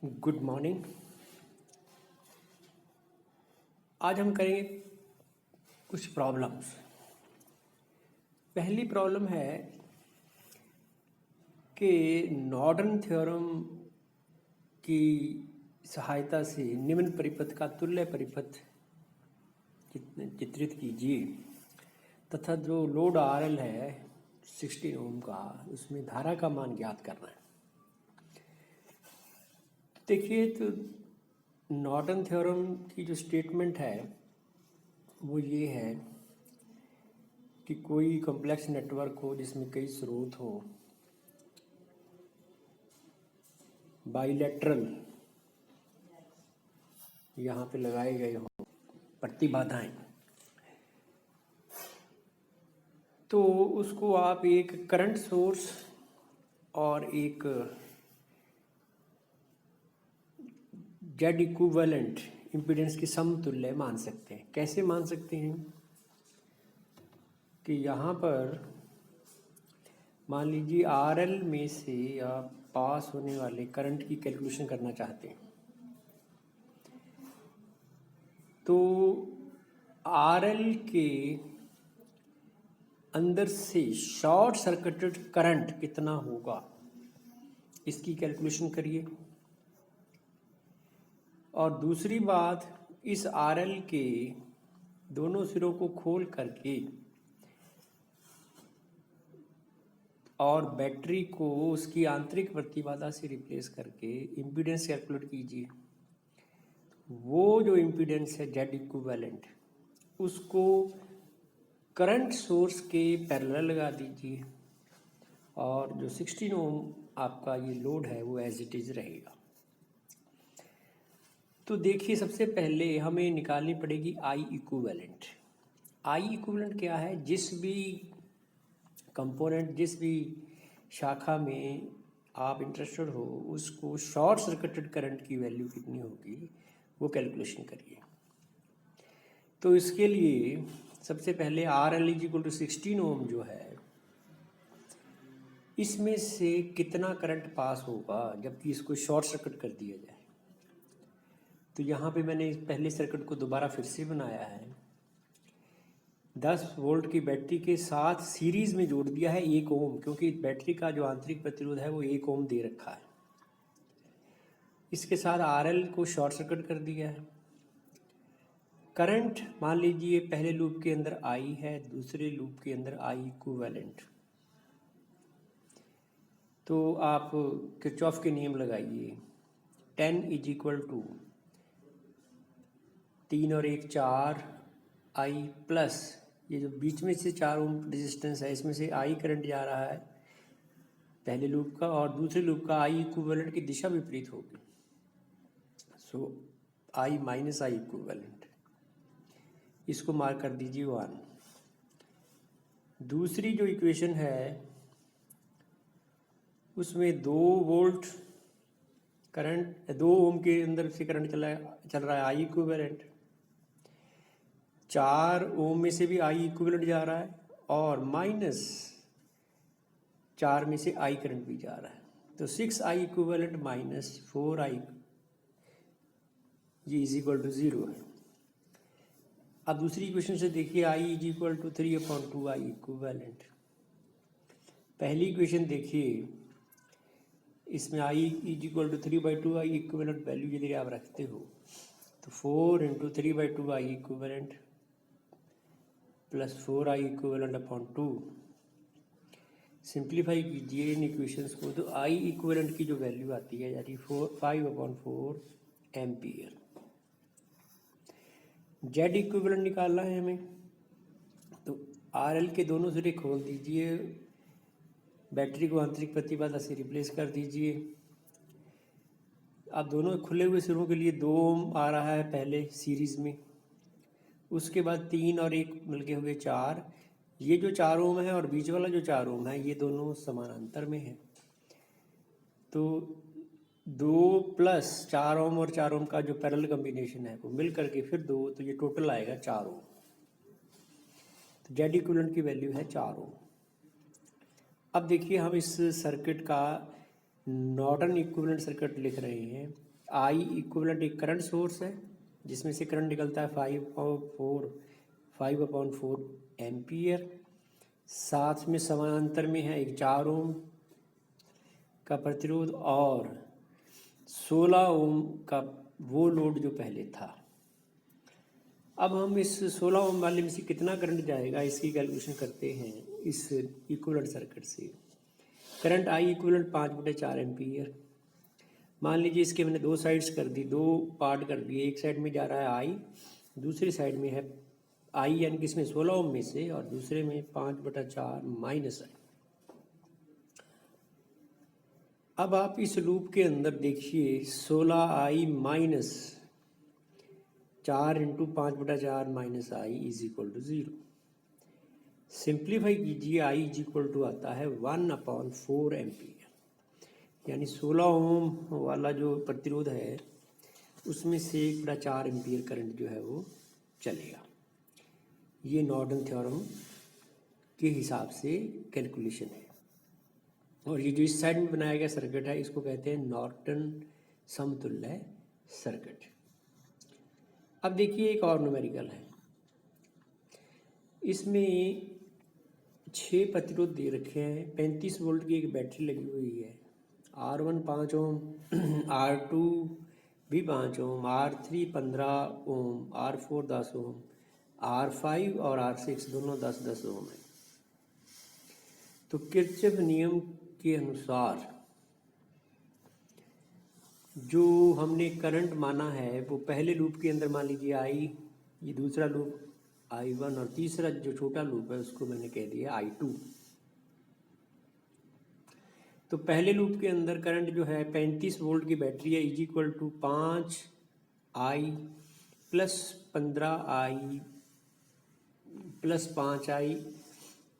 Good morning. आज हम करेंगे कुछ प्रॉब्लम्स। पहली प्रॉब्लम है कि नॉर्डन थ्योरम की सहायता से निम्न परिपथ का तुल्य परिपथ चित्रित कीजिए तथा जो लोड RL है 16 ओम का, उसमें धारा का मान ज्ञात करना है। देखिए, तो नॉर्टन थ्योरम की जो स्टेटमेंट है वो ये है कि कोई कॉम्प्लेक्स नेटवर्क हो जिसमें कई स्रोत हो, बाइलेटरल यहाँ पे लगाए गए हों प्रतिबाधाएं, तो उसको आप एक करंट सोर्स और एक जेड इक्विवेलेंट इम्पीडेंस के समतुल्य मान सकते हैं। कैसे मान सकते हैं कि यहाँ पर मान लीजिए RL में से आप पास होने वाले करंट की कैलकुलेशन करना चाहते हैं, तो RL के अंदर से शॉर्ट सर्किटेड करंट कितना होगा इसकी कैलकुलेशन करिए। और दूसरी बात, इस RL के दोनों सिरों को खोल करके और बैटरी को उसकी आंतरिक प्रतिबाधा से रिप्लेस करके इम्पीडेंस कैलकुलेट कीजिए। वो जो इम्पीडेंस है जेड इक्विवेलेंट, उसको करंट सोर्स के पैरेलल लगा दीजिए और जो 16 ओम आपका ये लोड है वो एज इट इज़ रहेगा। तो देखिए, सबसे पहले हमें निकालनी पड़ेगी आई इक्विवेलेंट। आई इक्विवेलेंट क्या है? जिस भी कंपोनेंट, जिस भी शाखा में आप इंटरेस्टेड हो, उसको शॉर्ट सर्किटेड करंट की वैल्यू कितनी होगी वो कैलकुलेशन करिए। तो इसके लिए सबसे पहले RL = 16 ओम जो है, इसमें से कितना करंट पास होगा जबकि इसको शॉर्ट सर्किट कर दिया जाए। तो यहाँ पे मैंने इस पहले सर्किट को दोबारा फिर से बनाया है। 10 वोल्ट की बैटरी के साथ सीरीज में जोड़ दिया है 1 ओम, क्योंकि बैटरी का जो आंतरिक प्रतिरोध है वो 1 ओम दे रखा है। इसके साथ RL को शॉर्ट सर्किट कर दिया है। करंट मान लीजिए पहले लूप के अंदर I है, दूसरे लूप के अंदर I इक्विवेलेंट। तो आप किरचॉफ के नियम लगाइए। 10 = 3 और 1 4 I प्लस ये जो बीच में से 4 ओम रेजिस्टेंस है, इसमें से I करंट जा रहा है पहले लूप का, और दूसरे लूप का I इक्विवेलेंट की दिशा विपरीत होगी। सो I - I इक्विवेलेंट, इसको मार्क कर दीजिए 1। दूसरी जो इक्वेशन है उसमें 2 वोल्ट करंट, 2 ओम के अंदर से करंट चल रहा है I इक्विवेलेंट। 4 ओम में से भी I इक्विवेलेंट जा रहा है और -4 में से I करंट भी जा रहा है। तो 6I इक्विवेलेंट - 4I ये = 0 है। अब दूसरी इक्वेशन से देखिए, I = 3/2I इक्विवेलेंट। पहली इक्वेशन देखिए, इसमें I = 3/2I इक्विवेलेंट वैल्यू यदि आप रखते हो तो 4 × 3/2I equivalent plus 4I equivalent 2। Simplify कीजिए इन इक्वेशंस को तो I इक्विवेलेंट की जो वैल्यू आती है यानी 5/4 एम्पियर। जेड इक्विवेलेंट निकालना है हमें, तो RL के दोनों सिरे खोल दीजिए, बैटरी को आंतरिक प्रतिबाधा से रिप्लेस कर दीजिए। अब दोनों खुले हुए सिरों के लिए 2 ओम आ रहा है पहले सीरीज में, उसके बाद 3 और 1 मिलके हुए 4। ये जो 4 ओम है और बीच वाला जो 4 ओम है, ये दोनों समानांतर में है। तो 2 + 4 ओम और 4 ओम का जो पैरेलल कॉम्बिनेशन है वो मिल करके फिर 2, तो ये टोटल आएगा 4 ओम। तो जेड इक्विवेलेंट की वैल्यू है 4 ओम। अब देखिए, हम इस सर्किट का नॉर्टन इक्विवेलेंट सर्किट लिख रहे हैं। आई इक्विवेलेंट एक करंट सोर्स है जिसमें से करंट निकलता है 5/4 एम्पियर। साथ में समानांतर में है एक 4 ओम का प्रतिरोध और 16 ओम का वो लोड जो पहले था। अब हम इस 16 ओम वाले में से कितना करंट जाएगा इसकी कैलकुलेशन करते हैं इस इक्विवेलेंट सर्किट से। Current I equivalent 5/4 ampere. मान लीजिए इसके मैंने दो साइड्स कर दी, दो पार्ट कर दिए। एक साइड में जा रहा है आई, दूसरी साइड में है आई यानी कि इसमें 16 ओम में से, और दूसरे में 5/4 माइनस आई। अब आप इस लूप के अंदर देखिए 16i minus 4 × 5/4 minus i is equal to 0। Simplify कीजिए, आई इज इक्वल टू आता है 1/4 एम्पियर, यानी 16 ओम वाला जो प्रतिरोध है उसमें से 1/4 एम्पियर करंट जो है वो चलेगा। ये नॉर्टन थ्योरम के हिसाब से कैलकुलेशन है। और ये जो इस साइड में बनाया गया सर्किट है इसको कहते हैं नॉर्टन समतुल्य सर्किट। अब देखिए एक और न्यूमेरिकल है, इसमें 6 प्रतिरोध दे रखे हैं। 35 वोल्ट की एक बैटरी लगी हुई है। R1 5 ओम, R2 भी 5 ओम, R3 15 ओम, R4 10 ओम, R5 और R6 दोनों 10-10 ओम है। तो किरचॉफ नियम के अनुसार जो हमने करंट माना है वो पहले लूप के अंदर मान लीजिए आई, ये दूसरा लूप I1 और तीसरा जो छोटा लूप है उसको मैंने कह दिया I2। तो पहले लूप के अंदर करंट जो है 35 वोल्ट की बैटरी है is equal to 5i plus 15i plus 5i,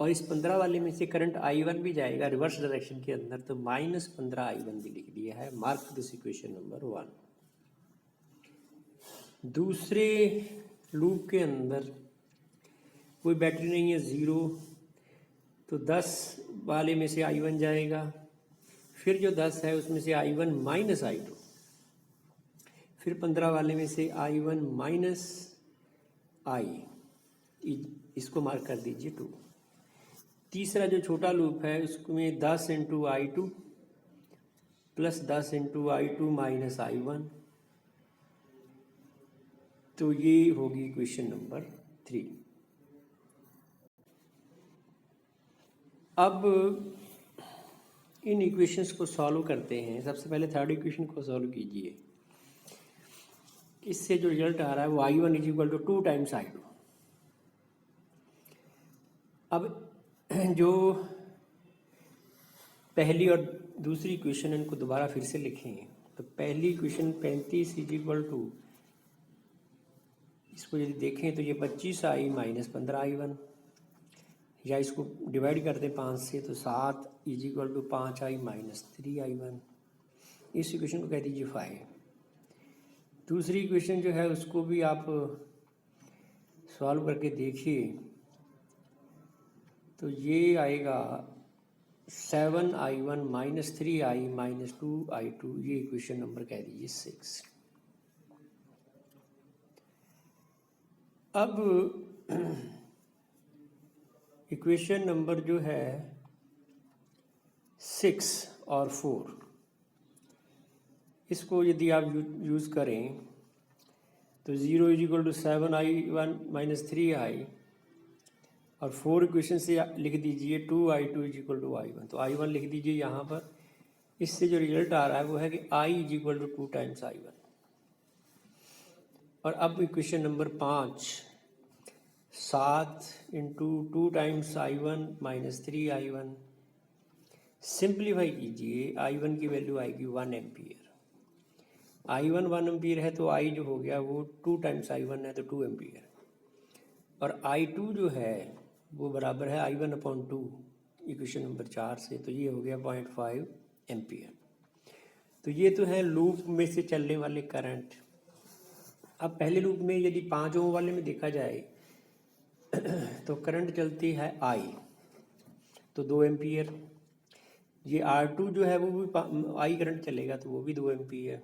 और इस 15 वाले में से करंट I1 भी जाएगा रिवर्स डायरेक्शन के अंदर, तो -15i1 भी लिख दिया है। Mark this equation number 1। दूसरे लूप के अंदर कोई बैटरी नहीं है, 0, तो 10 वाले में से I1 जाएगा, फिर जो 10 है उसमें से I1 माइनस I2, फिर 15 वाले में से I1 माइनस I, इसको मार्क कर दीजिए 2। तीसरा जो छोटा लूप है उसमें 10 × I2 plus 10 × I2 minus I1, तो ये होगी इक्वेशन नंबर 3। अब इन इक्वेशंस को सॉल्व करते हैं। सबसे पहले थर्ड इक्वेशन को सॉल्व कीजिए। इससे जो रिजल्ट आ रहा है वो I1 is equal to 2 times I2। अब जो पहली और दूसरी इक्वेशन इनको दोबारा फिर से लिखें। तो पहली इक्वेशन 35 इज इक्वल टू, इसको यदि देखें तो ये 25i माइनस 15i1, या इसको डिवाइड कर दें 5 से तो 7 is equal to 5i minus 3i1। इस इक्वेशन को कह दीजिए 5। दूसरी इक्वेशन जो है उसको भी आप सॉल्व करके देखिए, तो ये आएगा 7i1 minus 3i minus 2i2, ये इक्वेशन नंबर कह दीजिए 6। अब इक्वेशन नंबर जो है 6 और 4, इसको यदि आप यूज़ करें तो 0 is equal to 7i1 minus 3i, और 4 इक्वेशन से लिख दीजिए 2i2 is equal to I1, तो I1 लिख दीजिए यहाँ पर। इससे जो रिजल्ट आ रहा है वो है कि I is equal to 2 times I1। और अब equation number 5, 7 × 2 times I1 minus 3i1, simplify कीजिए, I1 की वैल्यू आएगी 1 एम्पियर। I1 1 एम्पियर है तो I जो हो गया वो 2 टाइम्स I1 है तो 2 एम्पियर, और I2 जो है वो बराबर है I1/2 इक्वेशन नंबर 4 से, तो ये हो गया 0.5 एम्पियर। तो ये तो है लूप में से चलने वाले करंट। अब पहले लूप में यदि 5 ओम वाले में देखा जाए तो करंट चलती है I, तो 2 एम्पियर। ये R2 जो है वो भी I करंट चलेगा तो वो भी 2 एम्पियर।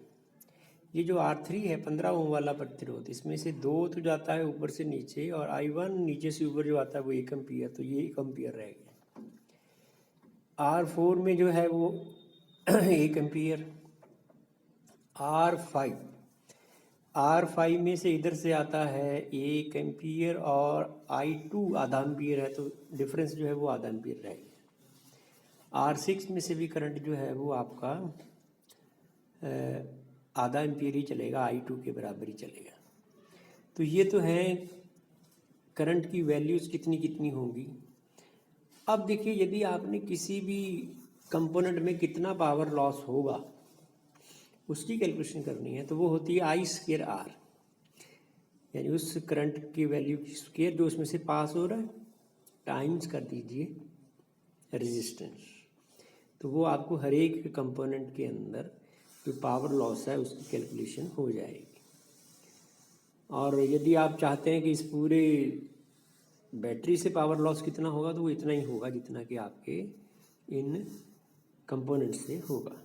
ये जो R3 है 15 ओम वाला प्रतिरोध, इसमें से 2 तो जाता है ऊपर से नीचे और I1 नीचे से ऊपर जो आता है वो 1 एम्पियर, तो ये 1 एम्पियर रह गया। R4 में जो है वो 1 एम्पियर। R5 में से इधर से आता है 1 एम्पियर और I2 आधा एम्पियर है, तो डिफरेंस जो है वो आधा एम्पियर रह गया। R6 में से भी करंट जो है वो आपका आधा एम्पियर ही चलेगा, I2 के बराबर ही चलेगा। तो ये तो है करंट की वैल्यूज़ कितनी कितनी होंगी। अब देखिए, यदि आपने किसी भी कंपोनेंट में कितना पावर लॉस होगा उसकी कैलकुलेशन करनी है, तो वो होती है I²R, यानी उस करंट की वैल्यू की स्क्वायर जो उसमें से पास हो रहा है टाइम्स कर दीजिए रेजिस्टेंस। तो वो आपको हर एक कंपोनेंट के अंदर जो पावर लॉस है उसकी कैलकुलेशन हो जाएगी। और यदि आप चाहते हैं कि इस पूरे बैटरी से पावर लॉस कितना होगा, तो वो इतना ही होगा जितना कि आपके इन कंपोनेंट से होगा।